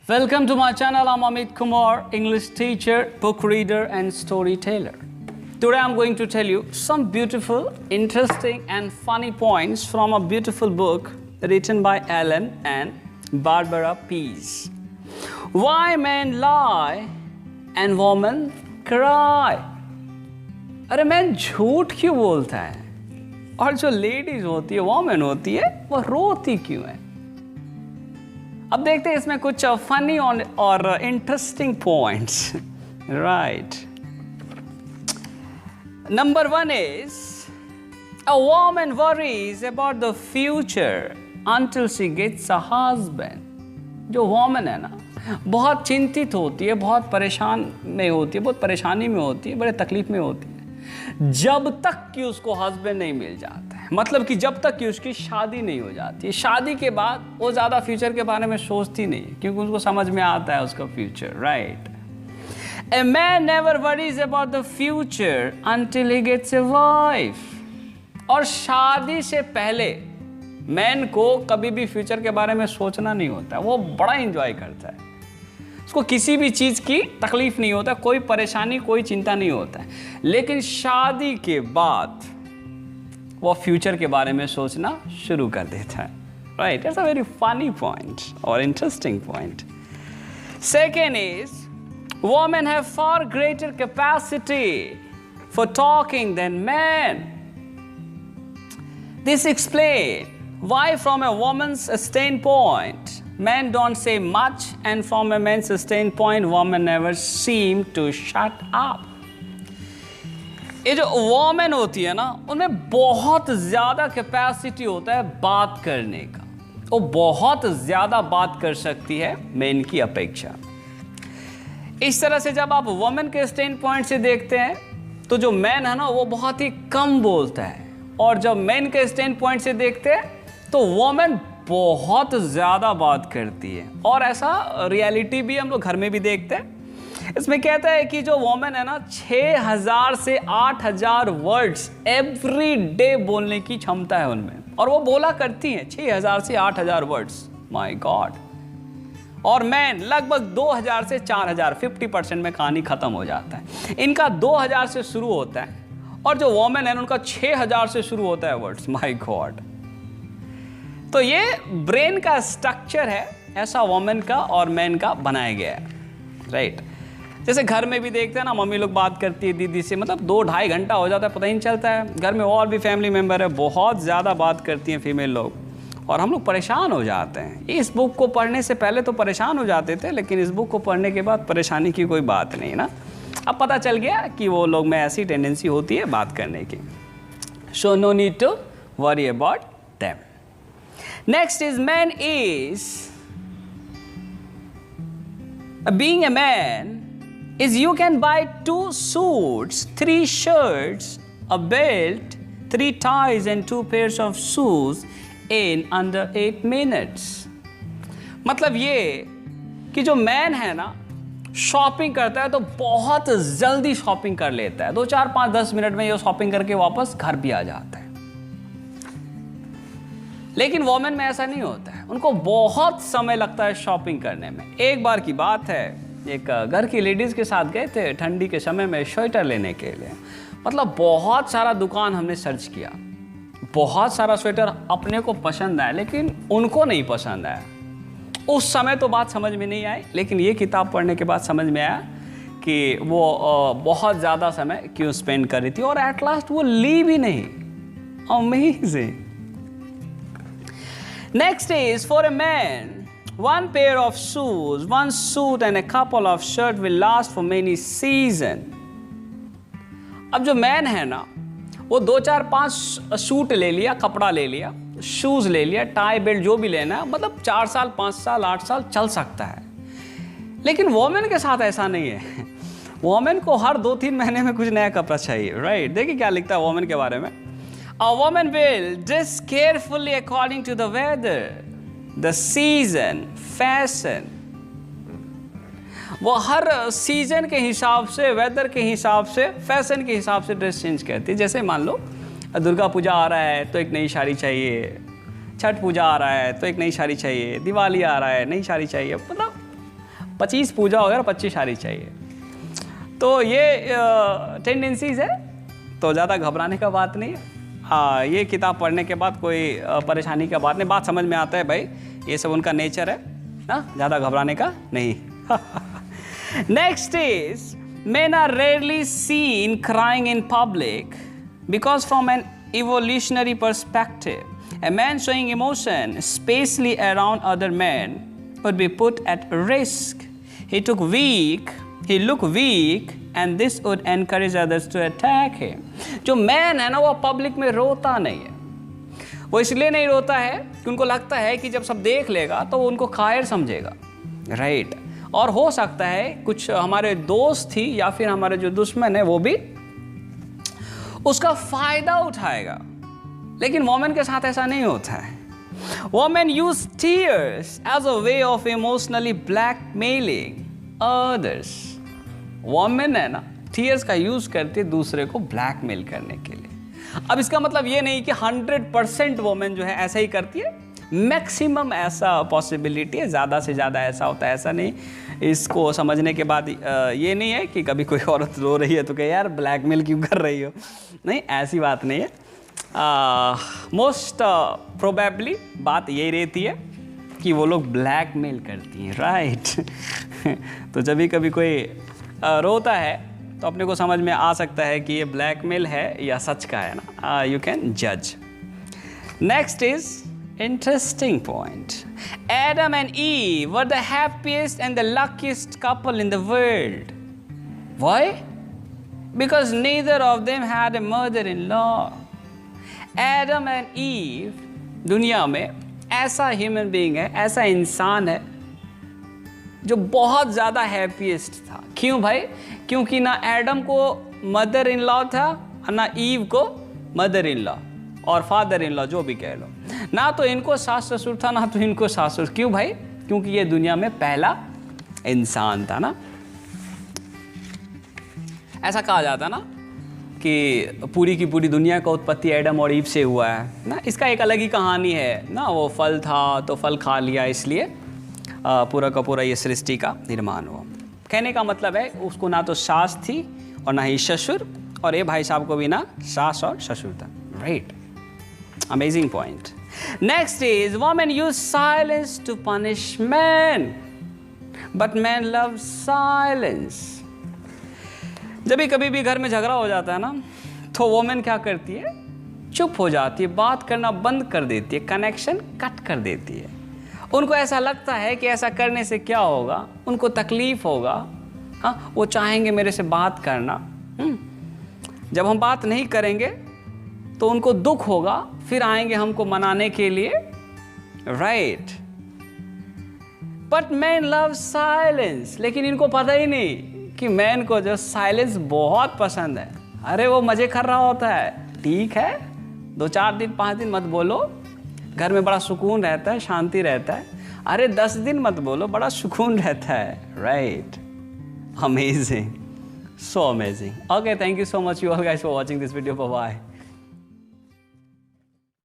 Welcome to my channel. I'm Amit Kumar, English teacher, book reader and storyteller. Today I'm going to tell you some beautiful, interesting and funny points from a beautiful book written by Alan and Barbara Pease. Why men lie and women cry? अरे man झूठ क्यों बोलता है और जो ladies होती है women होती है वो रोती क्यों है? अब देखते हैं इसमें कुछ फनी और interesting points. Right. Number 1 is a woman worries about the future until she gets a husband. जो वोमन है ना बहुत चिंतित होती है, बहुत परेशान में होती है, बहुत परेशानी में होती है, बड़े तकलीफ में होती है जब तक कि उसको हस्बैंड नहीं मिल जाता है. मतलब कि जब तक कि उसकी शादी नहीं हो जाती है. शादी के बाद वो ज़्यादा फ्यूचर के बारे में सोचती नहीं है क्योंकि उसको समझ में आता है उसका future. Right. A man never worries about the future until he gets a wife. और शादी से पहले मैन को कभी भी फ्यूचर के बारे में सोचना नहीं होता है. वो बड़ा एंजॉय करता है. उसको किसी भी चीज़ की तकलीफ नहीं होता, कोई परेशानी, कोई चिंता नहीं होता है. लेकिन शादी के बाद वो फ्यूचर के बारे में सोचना शुरू कर देता है. Right. It's a very funny point और interesting point. Second is women have far greater capacity for talking than men. This explains why from a woman's standpoint men don't say much and from a man's standpoint women never seem to shut up. ये जो women होती है ना उनमें बहुत ज़्यादा capacity होता है बात करने का. वो बहुत ज़्यादा बात कर सकती है मेन की अपेक्षा. इस तरह से जब आप वोमेन के स्टैंड पॉइंट से देखते हैं तो जो मैन है ना वो बहुत ही कम बोलता है, और जब मैन के स्टैंड पॉइंट से देखते हैं तो वोमेन बहुत ज़्यादा बात करती है. और ऐसा रियलिटी भी हम लोग घर में भी देखते हैं. इसमें कहता है कि जो वोमेन है ना 6000 से 8000 वर्ड्स एवरी डे बोलने की क्षमता है उनमें, और वो बोला करती हैं 6000 से 8000 वर्ड्स. My God. और मैन लगभग 2000 से 4000, 50% में कहानी खत्म हो जाता है. इनका 2000 से शुरू होता है और जो वोमेन है उनका 6000 से शुरू होता है वर्ड्स. My God. तो ये ब्रेन का स्ट्रक्चर है ऐसा वोमेन का और मैन का बनाया गया है. राइट. जैसे घर में भी देखते हैं ना, मम्मी लोग बात करती है दीदी से, मतलब 2-2.5 घंटा हो जाता है पता ही नहीं चलता है. घर में और भी फैमिली मेम्बर है, बहुत ज़्यादा बात करती हैं फीमेल लोग और हम लोग परेशान हो जाते हैं. इस बुक को पढ़ने से पहले तो परेशान हो जाते थे, लेकिन इस बुक को पढ़ने के बाद परेशानी की कोई बात नहीं ना. अब पता चल गया कि वो लोग में ऐसी टेंडेंसी होती है बात करने की. So no need to worry about them. Next is man is being a man is you can buy 2 suits, 3 shirts, a belt, 3 ties and 2 pairs of shoes in under 8 minutes. मतलब ये कि जो man है ना shopping करता है तो बहुत जल्दी शॉपिंग कर लेता है. 2, 4, 5, 10 मिनट में ये शॉपिंग करके वापस घर भी आ जाता है. लेकिन वोमेन में ऐसा नहीं होता है. उनको बहुत समय लगता है शॉपिंग करने में. एक बार की बात है, एक घर की लेडीज़ के साथ गए थे ठंडी के समय में स्वेटर लेने के लिए. मतलब बहुत सारा दुकान हमने सर्च किया, बहुत सारा स्वेटर अपने को पसंद आया लेकिन उनको नहीं पसंद आया. उस समय तो बात समझ में नहीं आई, लेकिन ये किताब पढ़ने के बाद समझ में आया कि वो बहुत ज़्यादा समय क्यों स्पेंड कर रही थी और एट लास्ट वो ली भी नहीं. Amazing. Next is for a man one pair of shoes, 1 suit and a couple of shirts will last for many seasons. अब जो मैन है ना वो 2, 4, 5 सूट ले लिया, कपड़ा ले लिया, शूज़ ले लिया, टाई बेल्ट जो भी लेना है, मतलब 4 साल, 5 साल, 8 साल चल सकता है. लेकिन वोमेन के साथ ऐसा नहीं है. वोमेन को हर 2-3 महीने में कुछ नया कपड़ा चाहिए. राइट. देखिए क्या लिखता है वोमेन के बारे में. A woman will dress carefully according to the weather, the season, fashion. वो हर सीजन के हिसाब से, वेदर के हिसाब से, फैशन के हिसाब से ड्रेस चेंज करती है. जैसे मान लो दुर्गा पूजा आ रहा है तो एक नई साड़ी चाहिए, छठ पूजा आ रहा है तो एक नई साड़ी चाहिए, दिवाली आ रहा है नई साड़ी चाहिए. मतलब 25 पूजा वगैरह 25 शादी चाहिए। तो ये टेंडेंसीज है, तो ज़्यादा घबराने का बात नहीं है। ये किताब पढ़ने के बाद कोई परेशानी का बात नहीं, बात समझ में आता है भाई ये सब उनका नेचर है ना, ज़्यादा घबराने का नहीं। Next is men are rarely seen crying in public because from an evolutionary perspective, a man showing emotion, especially around other men, would be put at risk. He looked weak and this would encourage others to attack him. जो man है ना वो public में रोता नहीं है। वो इसलिए नहीं रोता है कि उनको लगता है कि जब सब देख लेगा तो वो उनको कायर समझेगा, राइट। और हो सकता है कुछ हमारे दोस्त ही या फिर हमारे जो दुश्मन है वो भी उसका फायदा उठाएगा, लेकिन वोमेन के साथ ऐसा नहीं होता है। Women use tears as a way of emotionally blackmailing others. Women है ना टीयर्स का यूज करती है दूसरे को ब्लैकमेल करने के लिए। अब इसका मतलब ये नहीं कि 100% वोमेन जो है ऐसा ही करती है, मैक्सिमम ऐसा पॉसिबिलिटी है, ज़्यादा से ज़्यादा ऐसा होता है, ऐसा नहीं। इसको समझने के बाद ये नहीं है कि कभी कोई औरत रो रही है तो कहे यार ब्लैकमेल क्यों कर रही हो, नहीं, ऐसी बात नहीं है। मोस्ट प्रोबेबली बात यही रहती है कि वो लोग ब्लैकमेल करती हैं, राइट। तो जब भी कभी कोई रोता है तो अपने को समझ में आ सकता है कि ये ब्लैकमेल है या सच का है ना, यू कैन जज। Next is interesting point. Adam and Eve were the happiest and the luckiest couple in the world. Why? Because neither of them had a mother-in-law. Adam and Eve दुनिया में ऐसा human being है, ऐसा इंसान है जो बहुत ज़्यादा हैप्पीएस्ट था। क्यों भाई? क्योंकि ना एडम को मदर इन लॉ था ना ईव को मदर इन लॉ और फादर इन लॉ, जो भी कह लो, ना तो इनको सास ससुर था ना तो इनको सासुर। क्यों भाई? क्योंकि ये दुनिया में पहला इंसान था ना। ऐसा कहा जाता ना कि पूरी की पूरी दुनिया का उत्पत्ति एडम और ईव से हुआ है ना। इसका एक अलग ही कहानी है ना, वो फल था तो फल खा लिया, इसलिए पूरा का पूरा ये सृष्टि का निर्माण हुआ। कहने का मतलब है उसको ना तो सास थी और ना ही ससुर, और ये भाई साहब को भी ना सास और ससुर था, right. Amazing point. Next is women use silence to punish men, but men love silence. जब भी कभी भी घर में झगड़ा हो जाता है ना तो वोमेन क्या करती है? चुप हो जाती है, बात करना बंद कर देती है, कनेक्शन कट कर देती है। उनको ऐसा लगता है कि ऐसा करने से क्या होगा, उनको तकलीफ होगा, हाँ, वो चाहेंगे मेरे से बात करना। जब हम बात नहीं करेंगे तो उनको दुख होगा, फिर आएंगे हमको मनाने के लिए, right. But man love silence. लेकिन इनको पता ही नहीं कि मैन को जो साइलेंस बहुत पसंद है। अरे वो मजे कर रहा होता है, ठीक है 2-4 दिन 5 दिन मत बोलो, घर में बड़ा सुकून रहता है, शांति रहता है। अरे 10 दिन मत बोलो, बड़ा सुकून रहता है, right. Amazing, so amazing. Okay, thank you so much you all guys for watching this video. Bye bye.